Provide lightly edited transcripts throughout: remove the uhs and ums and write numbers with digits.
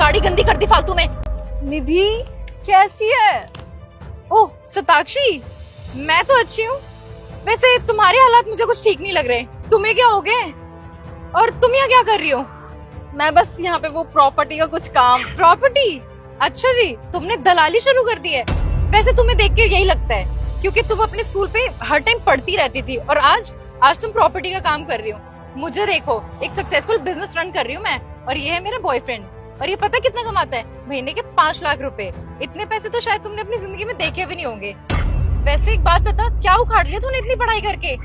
गाड़ी गंदी कर दी फालतू में। निधि कैसी है? ओह सताक्षी, मैं तो अच्छी हूँ। वैसे तुम्हारे हालात मुझे कुछ ठीक नहीं लग रहे। तुम्हें क्या हो गए? और तुम यहाँ क्या कर रही हो? मैं बस यहाँ पे वो प्रॉपर्टी का कुछ काम। प्रॉपर्टी? अच्छा जी, तुमने दलाली शुरू कर दी है। वैसे तुम्हें देख के यही लगता है, क्योंकि तुम अपने स्कूल पे हर टाइम पढ़ती रहती थी और आज तुम प्रॉपर्टी का काम कर रही हो। मुझे देखो, एक सक्सेसफुल बिजनेस रन कर रही हूँ मैं, और ये है मेरा बॉयफ्रेंड। और ये पता कितना कमाता है? महीने के 5 लाख रुपए। इतने पैसे तो शायद तुमने अपनी जिंदगी में देखे भी नहीं होंगे। वैसे एक बात बता, क्या उखाड़ लिया तूने इतनी पढ़ाई करके?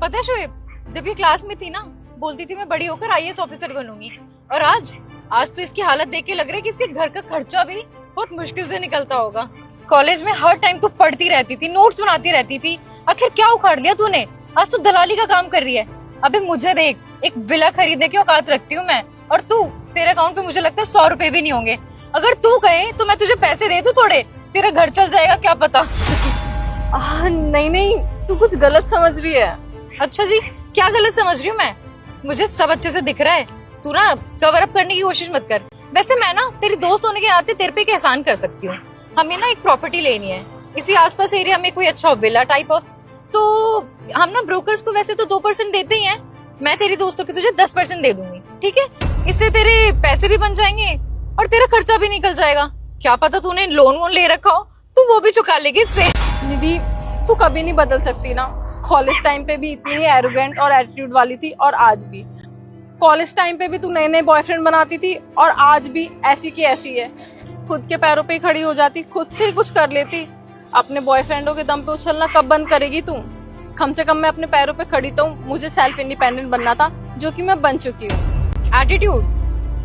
पता है शोएब, जब ये क्लास में थी ना, बोलती थी मैं बड़ी होकर IAS ऑफिसर बनूंगी, और आज तो इसकी हालत देख के लग रहा है कि इसके घर का खर्चा भी बहुत मुश्किल से निकलता होगा। कॉलेज में हर टाइम तू पढ़ती रहती थी, नोट्स बनाती रहती थी, आखिर क्या उखाड़ लिया तूने? आज तू दलाली का काम कर रही है। अबे मुझे देख, एक विला खरीदने की औकात रखती हूँ मैं, और तू, तेरे अकाउंट पे मुझे लगता है 100 रुपए भी नहीं होंगे। अगर तू कहे तो मैं तुझे पैसे दे दूं थोड़े, तेरा घर चल जाएगा, क्या पता। नहीं नहीं, तू कुछ गलत समझ रही है। अच्छा जी, क्या गलत समझ रही हूँ मैं? मुझे सब अच्छे से दिख रहा है। तू ना कवर अप करने की कोशिश मत कर। वैसे मैं ना तेरी दोस्त होने के नाते तेरे पे एक एहसान कर सकती हूँ। हमें ना एक प्रॉपर्टी लेनी है इसी आसपास एरिया में, कोई अच्छा विला टाइप ऑफ। तो हम ना ब्रोकर्स को वैसे तो 2% देते ही हैं। मैं तेरी दोस्तों के तुझे 10% दे दूंगी, ठीक है? इससे तेरे पैसे भी बन जाएंगे और तेरा खर्चा भी निकल जाएगा। क्या पता तूने लोन वोन ले रखा हो, तू वो भी चुका लेगी इससे। निधि, तू कभी नहीं बदल सकती ना। कॉलेज टाइम पे भी इतनी ही एरोगेंट और एटीट्यूड वाली थी, और आज भी। कॉलेज टाइम पे भी तू नए नए बॉयफ्रेंड बनाती थी, और आज भी ऐसी की ऐसी है। खुद के पैरों पे खड़ी हो जाती, खुद से ही कुछ कर लेती। अपने बॉयफ्रेंडों के दम पे उछलना कब बंद करेगी तू? कम से कम मैं अपने पैरों पे खड़ी तो हूँ। मुझे सेल्फ इंडिपेंडेंट बनना था, जो कि मैं बन चुकी हूँ। एटीट्यूड?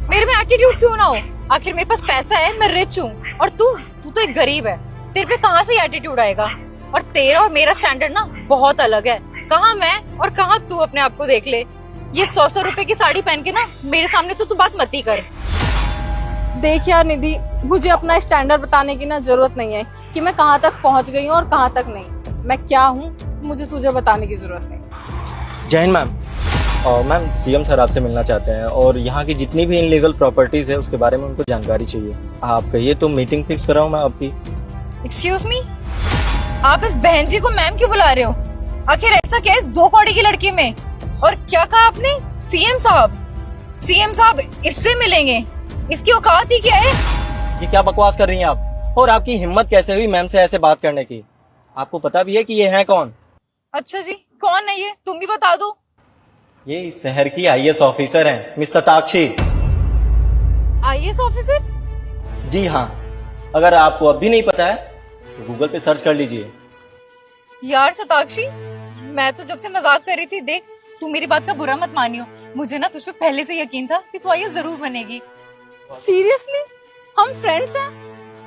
मेरे में एटीट्यूड क्यों ना हो? आखिर मेरे पास पैसा है, मैं रिच हूँ, और तू तो एक गरीब है। तेरे पे कहाँ से एटीट्यूड आएगा? और तेरा और मेरा स्टैंडर्ड ना बहुत अलग है। कहाँ मैं और कहाँ तू अपने आप को देख ले। ये 100 रुपए की साड़ी पहन के ना मेरे सामने तो तू बात मत ही कर। देख यार निधि, मुझे अपना स्टैंडर्ड बताने की ना जरूरत नहीं है कि मैं कहाँ तक पहुँच गई हूँ और कहाँ तक नहीं। मैं क्या हूँ मुझे तुझे बताने की जरूरत नहीं। जय हिंद मैम। और मैम, CM सर आपसे मिलना चाहते हैं, और यहाँ की जितनी भी इनलीगल प्रॉपर्टीज है उसके बारे में उनको जानकारी चाहिए। आप कहिए तो मीटिंग फिक्स कराऊं मैं आपकी। एक्सक्यूज मी, आप इस बहन जी को मैम क्यों बुला रहे हो? आखिर ऐसा क्या है इस 2 कौड़ी की लड़की में? और क्या कहा आपने? CM साहब? CM साहब इससे मिलेंगे? इसकी औकात ही क्या है? ये क्या बकवास कर रही हैं आप? और आपकी हिम्मत कैसे हुई मैम से ऐसे बात करने की? आपको पता भी है कि ये है कौन? अच्छा जी, कौन है ये? तुम भी बता दो। ये इस शहर की IAS ऑफिसर हैं, मिस सताक्षी। IAS officer? जी हाँ, अगर आपको अब भी नहीं पता है तो गूगल पे सर्च कर लीजिए। यार सताक्षी, मैं तो जब से मजाक कर रही थी। देख, तू मेरी बात का बुरा मत मानियो। मुझे ना तुझ पे पहले से यकीन था कि तू IAS जरूर बनेगी। सीरियसली? हम फ्रेंड्स हैं?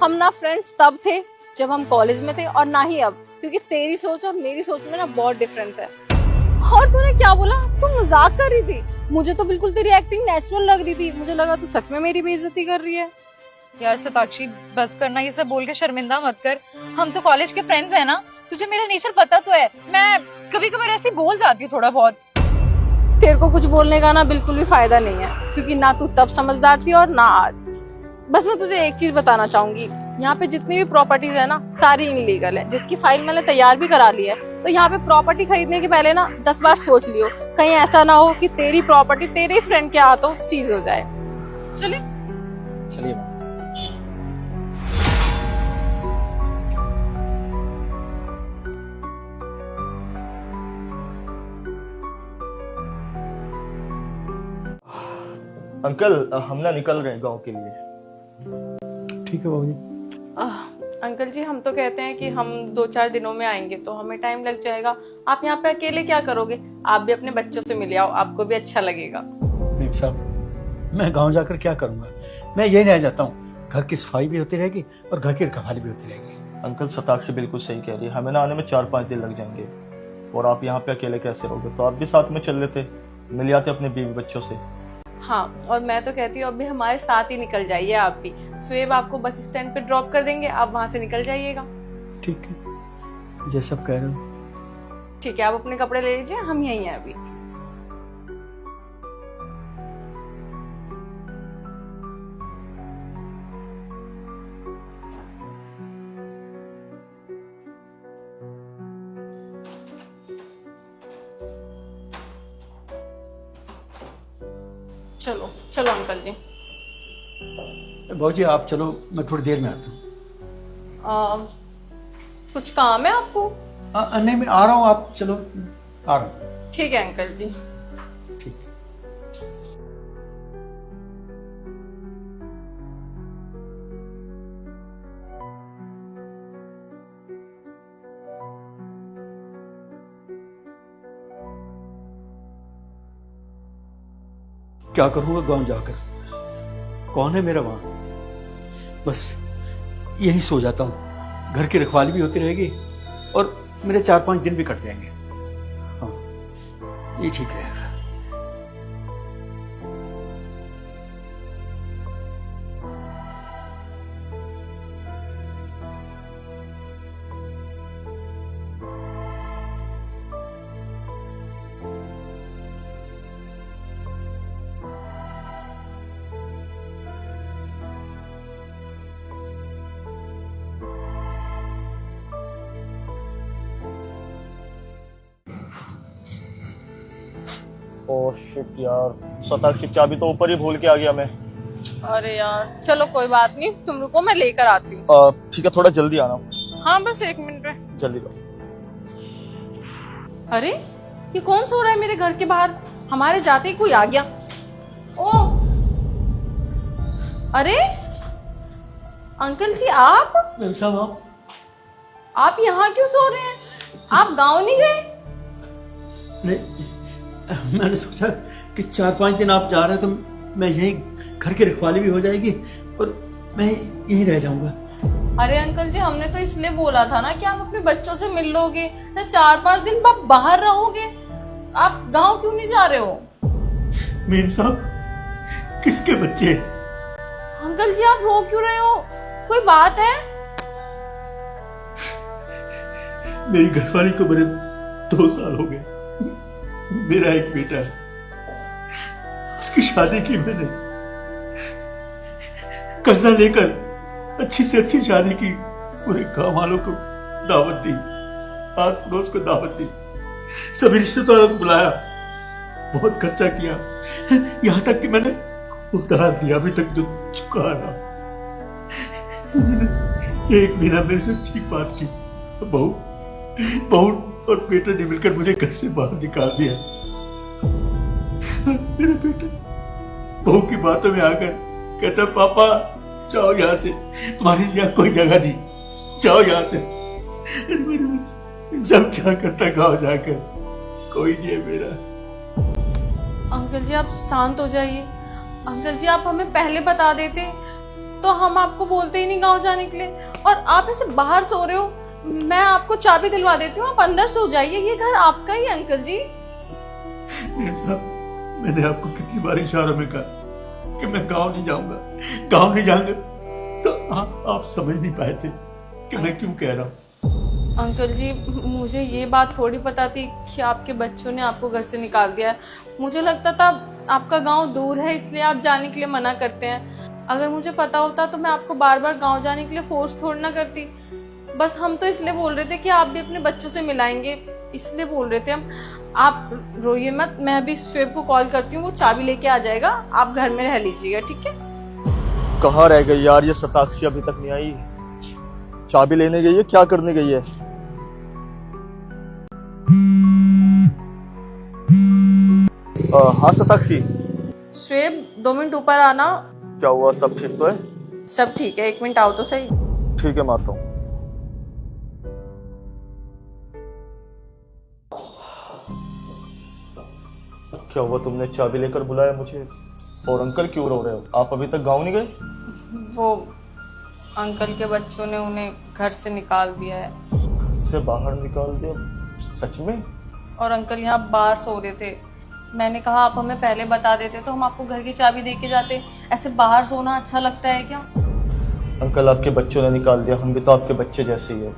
हम ना फ्रेंड्स तब थे जब हम कॉलेज में थे, और ना ही अब, क्योंकि तेरी सोच और मेरी सोच में ना बहुत डिफरेंस है। और तूने क्या बोला? तू मजाक कर रही थी? मुझे तो बिल्कुल तेरी एक्टिंग नेचुरल लग रही थी। मुझे लगा तू सच में मेरी बेइज्जती कर रही है। यार सताक्षी, बस करना, ये सब बोल के शर्मिंदा मत कर। हम तो कॉलेज के फ्रेंड्स हैं ना। तुझे मेरा नेचर पता तो है। मैं कभी कभार ऐसे बोल जाती हूँ थोड़ा बहुत। तेरे को कुछ बोलने का ना बिल्कुल भी फायदा नहीं है, क्योंकि ना तू तब समझदार थी और ना आज। बस मैं तुझे एक चीज बताना चाहूंगी, यहाँ पे जितनी भी प्रॉपर्टीज है ना, सारी इनलीगल है, जिसकी फाइल मैंने तैयार भी करा ली है। तो यहाँ पे प्रॉपर्टी खरीदने के पहले ना 10 बार सोच लियो, कहीं ऐसा ना हो कि तेरी प्रॉपर्टी तेरे ही फ्रेंड के हाथों सीज हो जाए। चलिए चलिए। अंकल, हम ना निकल रहे हैं गांव के लिए। ठीक है बाबूजी। अंकल जी, हम तो कहते हैं कि हम 2-4 दिनों में आएंगे, तो हमें टाइम लग जाएगा। आप यहाँ पे अकेले क्या करोगे? आप भी अपने बच्चों से मिल आओ, आपको भी अच्छा लगेगा। मेम साहब, मैं गांव जाकर क्या करूंगा? मैं यही रह जाता हूँ। घर की सफाई भी होती रहेगी और घर की रखवाली भी होती रहेगी। अंकल, सताक्षी बिल्कुल सही कह रही है। हमें ना आने में 4-5 दिन लग जाएंगे, और आप यहाँ पे अकेले कैसे रहोगे? तो आप भी साथ में चल लेते, मिल जाते अपने बीवी बच्चों से। हाँ, और मैं तो कहती हूँ अभी हमारे साथ ही निकल जाइए। आप भी, सुएब आपको बस स्टैंड पे ड्रॉप कर देंगे, आप वहां से निकल जाइएगा। ठीक है, जैसा आप कह रहे हो। ठीक है, आप अपने कपड़े ले लीजिए, हम यहीं हैं अभी। चलो चलो अंकल जी। बहू जी आप चलो, मैं थोड़ी देर में आता हूँ। कुछ काम है आपको? नहीं मैं आ रहा हूँ, आप चलो, आ रहा हूँ। ठीक है अंकल जी। ठीक। क्या करूंगा गांव जाकर, कौन है मेरा वहां? बस यही सो जाता हूँ, घर की रखवाली भी होती रहेगी और मेरे 4-5 दिन भी कट जाएंगे। हाँ ये ठीक रहेगा। ओह शिट यार, सताक की चाबी तो ऊपर ही भूल के आ गया मैं। अरे यार चलो कोई बात नहीं, तुम रुको मैं लेकर आती हूँ। ठीक है, थोड़ा जल्दी आना। हाँ बस 1 मिनट में। जल्दी लो। अरे ये कौन सो रहा है मेरे घर के बाहर? हमारे जाते ही कोई आ गया। ओ अरे अंकल जी आप मैम साहब आप यहाँ क्यों सो रहे हैं? आप गांव नहीं गए? नहीं, मैंने सोचा कि 4-5 दिन आप जा रहे हैं तो मैं यही घर की रखवाली भी हो जाएगी और मैं यहीं रह जाऊंगा। अरे अंकल जी हमने तो इसलिए बोला था ना कि आप अपने बच्चों से मिल लोगे, 4-5 दिन आप बाहर रहोगे। आप गांव क्यों नहीं जा रहे हो? मेम साहब किसके बच्चे? अंकल जी आप रो क्यों रहे हो? कोई बात है? मेरी घरवाली को बड़े 2 साल हो गए। मेरा एक बेटा है, उसकी शादी की मैंने, कर्जा लेकर अच्छी से अच्छी शादी की, पूरे गांव वालों को दावत दी, आस पड़ोस को दावत दी, सभी रिश्तेदारों को बुलाया, बहुत खर्चा किया, यहां तक कि मैंने उधार दिया अभी तक जो चुका ना। एक महीना मेरे से ठीक बात की, बहू और बेटे ने मिलकर मुझे घर से बाहर निकाल दिया। मेरा बेटा बहू की बातों में आकर कहता पापा जाओ यहाँ से, तुम्हारे लिए कोई जगह नहीं, जाओ यहाँ से। सब क्या करता गाँव जाकर, कोई नहीं है मेरा। अंकल जी आप शांत हो जाइए। अंकल जी आप हमें पहले बता देते तो हम आपको बोलते ही नहीं गांव जाने के लिए, और आप ऐसे बाहर सो रहे हो। मैं आपको चाबी दिलवा देती हूँ, आप अंदर सो जाइए, ये घर आपका ही है अंकल जी। साहब मैंने आपको कितनी बार इशारों में कहा कि मैं गांव नहीं जाऊंगा, गांव नहीं जाऊंगा, तो आप समझ नहीं पाए थे कि मैं क्यों कह रहा हूँ। अंकल जी मुझे ये बात थोड़ी पता थी कि आपके बच्चों ने आपको घर से निकाल दिया है। मुझे लगता था आपका गांव दूर है इसलिए आप जाने के लिए मना करते हैं। अगर मुझे पता होता तो मैं आपको बार बार गांव जाने के लिए फोर्स थोड़ी ना करती। बस हम तो इसलिए बोल रहे थे कि आप भी अपने बच्चों से मिलाएंगे, इसलिए बोल रहे थे हम। आप रोइए मत, मैं अभी शुएब को कॉल करती हूँ, वो चाबी लेके आ जाएगा, आप घर में रह लीजिएगा, ठीक है? कहाँ रह गई यार ये सताक्षी, अभी तक नहीं आई। चाबी लेने गई है, क्या करने गई है? हाँ सताक्षी। शुएब 2 मिनट ऊपर आना। क्या हुआ, सब ठीक तो है? सब ठीक है, 1 मिनट आओ तो सही। ठीक है मैं आता हूँ। क्या हुआ, तुमने चाबी लेकर बुलाया मुझे? और अंकल क्यों रो रहे हो? आप अभी तक गांव नहीं गए? वो अंकल के बच्चों ने उन्हें घर से निकाल दिया है। घर से बाहर निकाल दिया? सच में? और अंकल यहाँ बाहर सो रहे थे। मैंने कहा आप हमें पहले बता देते तो हम आपको घर की चाबी दे के जाते। ऐसे बाहर सोना अच्छा लगता है क्या? अंकल आपके बच्चों ने निकाल दिया, हम भी तो आपके बच्चे जैसे ही है,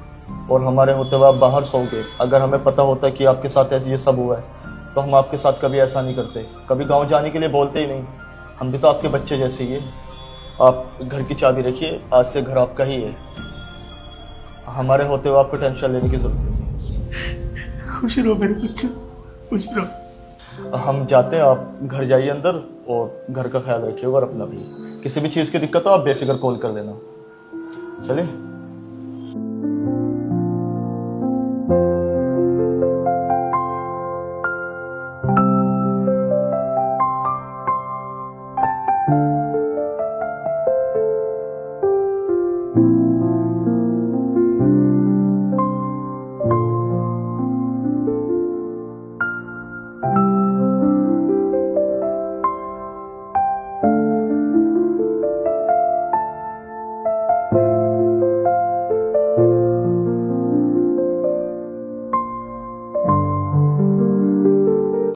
और हमारे होते हुए आप बाहर सोओगे। अगर हमें पता होता कि आपके साथ ऐसे ये सब हुआ है तो हम आपके साथ कभी ऐसा नहीं करते, कभी गांव जाने के लिए बोलते ही नहीं। हम भी तो आपके बच्चे जैसे ही है। आप घर की चाबी रखिए, आज से घर आपका ही है। हमारे होते हुए आपको टेंशन लेने की जरूरत नहीं। खुश रहो मेरे बच्चों, खुश रहो। हम जाते हैं, आप घर जाइए अंदर और घर का ख्याल रखिएगा और अपना भी। किसी भी चीज़ की दिक्कत हो आप बेफिक्र कॉल कर देना। चलिए।